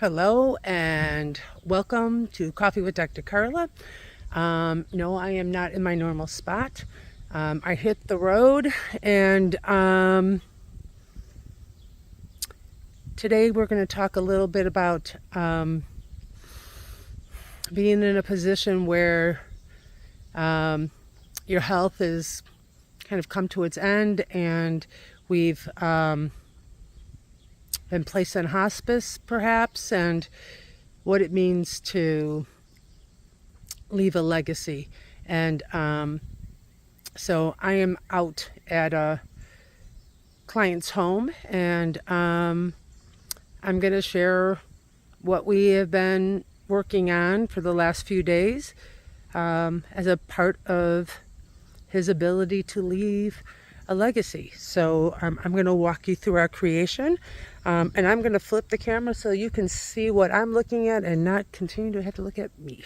Hello and welcome to Coffee with Dr. Carla. No, I am not in my normal spot. I hit the road and today we're going to talk a little bit about being in a position where your health is kind of come to its end and we've been placed on hospice perhaps, and what it means to leave a legacy. And so I am out at a client's home, and I'm going to share what we have been working on for the last few days as a part of his ability to leave a legacy. So I'm going to walk you through our creation, and I'm going to flip the camera so you can see what I'm looking at and not continue to have to look at me.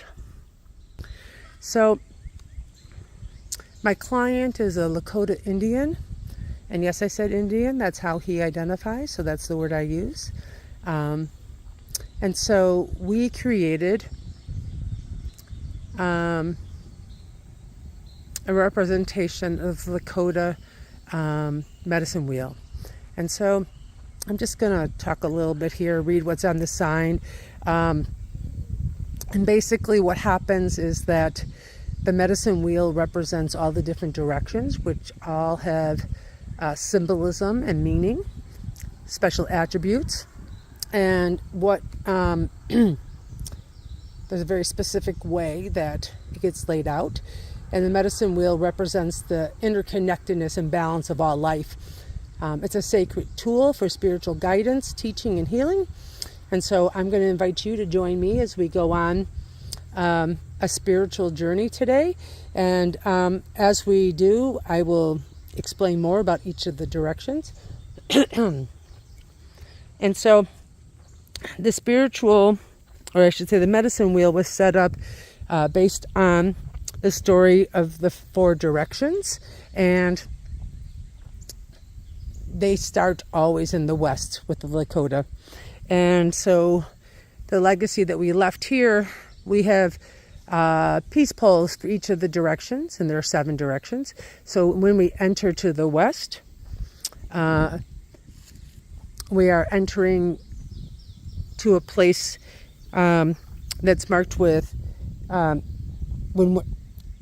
So my client is a Lakota Indian, and yes, I said Indian. That's how he identifies, so that's the word I use. And so we created a representation of Lakota Medicine Wheel. And so I'm just going to talk a little bit here, read what's on the sign. And basically what happens is that the medicine wheel represents all the different directions, which all have symbolism and meaning, special attributes. And what there's a very specific way that it gets laid out. And the medicine wheel represents the interconnectedness and balance of all life. It's a sacred tool for spiritual guidance, teaching, and healing. And so I'm going to invite you to join me as we go on a spiritual journey today. And as we do, I will explain more about each of the directions. And so the spiritual, or I should say the medicine wheel, was set up based on the story of the four directions, and they start always in the west with the Lakota. And so the legacy that we left here, we have peace poles for each of the directions, and there are 7 directions. So when we enter to the west, we are entering to a place that's marked with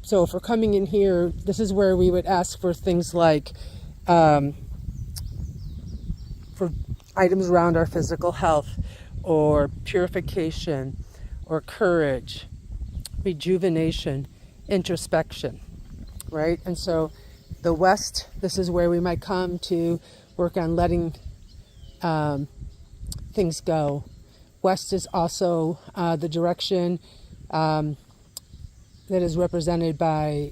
so if we're coming in here, this is where we would ask for things like for items around our physical health, or purification, or courage, rejuvenation, introspection, right? And so the west, this is where we might come to work on letting things go. West is also the direction that is represented by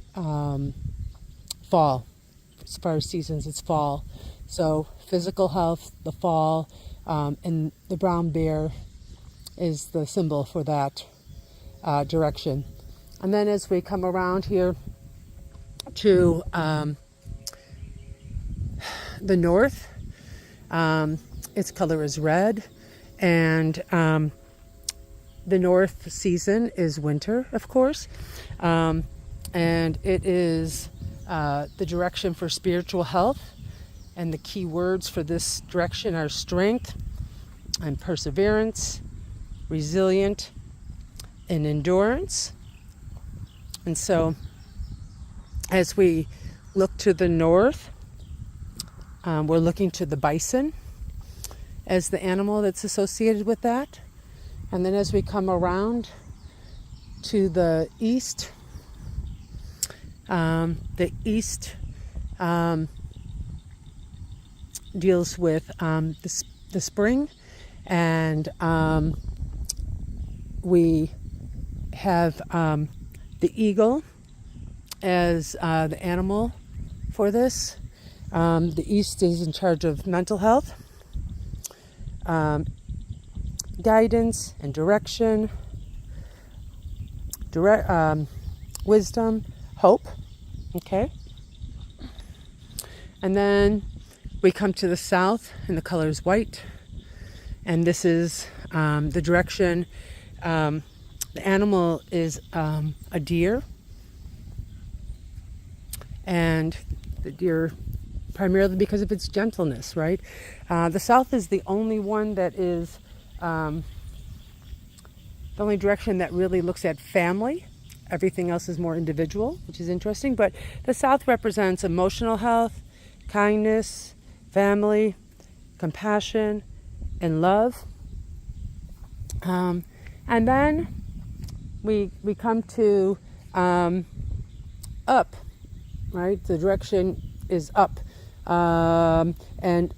fall. As far as seasons, it's fall. So physical health, the fall, and the brown bear is the symbol for that direction. And then as we come around here to the north, its color is red, and the north season is winter, of course, and it is the direction for spiritual health, and the key words for this direction are strength and perseverance, resilient, and endurance. And so as we look to the north, we're looking to the bison as the animal that's associated with that. And then as we come around to the east deals with the spring, and we have the eagle as the animal for this. The east is in charge of mental health, guidance and direction, wisdom, hope. Okay. And then we come to the south, and the color is white, And this is the direction. The animal is a deer, and the deer primarily because of its gentleness, right? The south is the only one that is the only direction that really looks at family. Everything else is more individual, which is interesting. But the south represents emotional health, kindness, family, compassion, and love. And then we come to up, right? The direction is up. And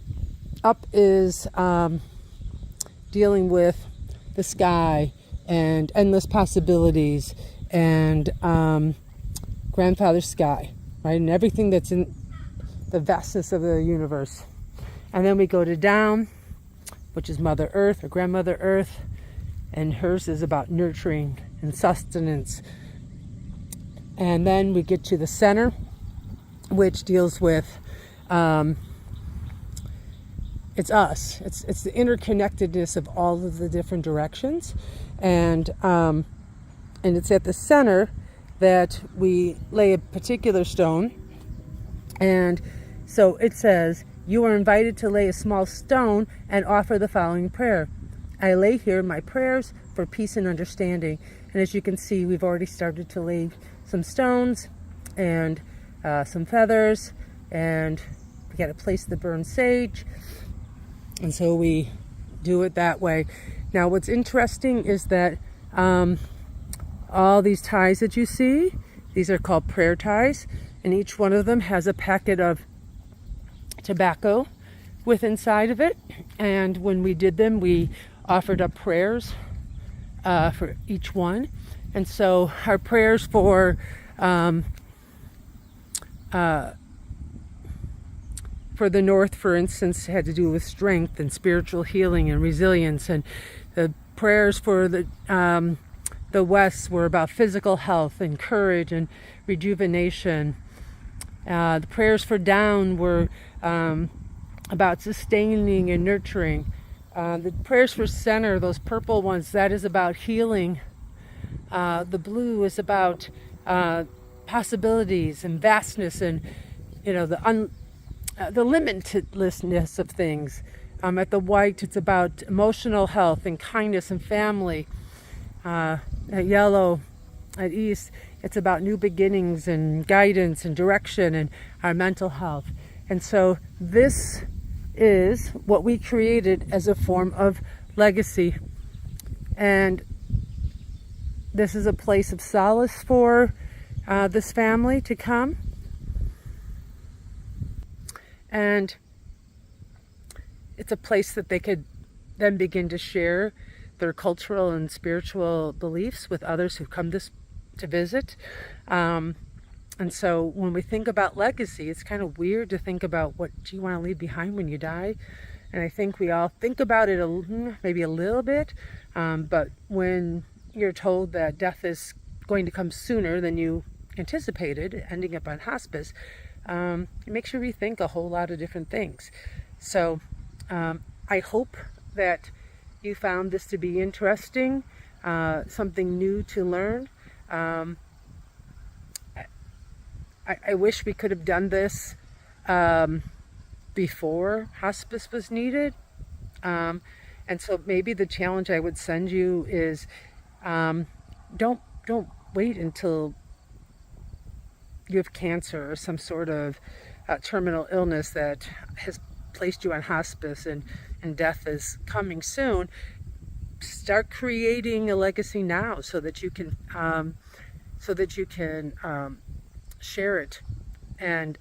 up is dealing with the sky and endless possibilities and grandfather sky, right? And everything that's in the vastness of the universe. And then we go to down, which is Mother Earth or Grandmother Earth, and hers is about nurturing and sustenance. And then we get to the center, which deals with it's us. It's the interconnectedness of all of the different directions, and it's at the center that we lay a particular stone. And so it says, you are invited to lay a small stone and offer the following prayer. I lay here my prayers for peace and understanding. And as you can see, we've already started to lay some stones and some feathers, and we got to place the burned sage. And so we do it that way. Now, what's interesting is that all these ties that you see, these are called prayer ties, and each one of them has a packet of tobacco with inside of it. And when we did them, we offered up prayers for each one. And so our prayers for the North, for instance, had to do with strength and spiritual healing and resilience. And the prayers for the West were about physical health and courage and rejuvenation. The prayers for down were about sustaining and nurturing. The prayers for center, those purple ones, that is about healing. The blue is about possibilities and vastness and, the limitlessness of things. At the white, it's about emotional health and kindness and family. At yellow, at east, it's about new beginnings and guidance and direction and our mental health. And so this is what we created as a form of legacy. And this is a place of solace for this family to come. And it's a place that they could then begin to share their cultural and spiritual beliefs with others who come to visit. And so when we think about legacy, it's kind of weird to think about what do you want to leave behind when you die. And I think we all think about it maybe a little bit, but when you're told that death is going to come sooner than you anticipated, ending up on hospice, it makes you rethink a whole lot of different things. So I hope that you found this to be interesting, something new to learn. I wish we could have done this before hospice was needed. And so maybe the challenge I would send you is don't wait until you have cancer or some sort of terminal illness that has placed you on hospice and death is coming soon. Start creating a legacy now so that you can share it and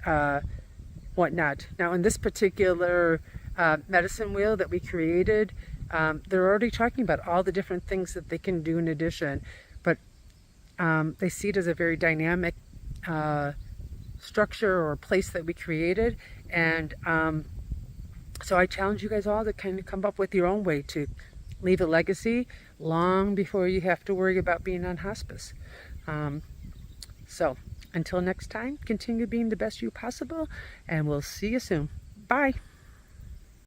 whatnot. Now, in this particular medicine wheel that we created, they're already talking about all the different things that they can do in addition, but they see it as a very dynamic structure or place that we created. And so I challenge you guys all to kind of come up with your own way to leave a legacy long before you have to worry about being on hospice. So until next time, continue being the best you possible, and we'll see you soon. Bye.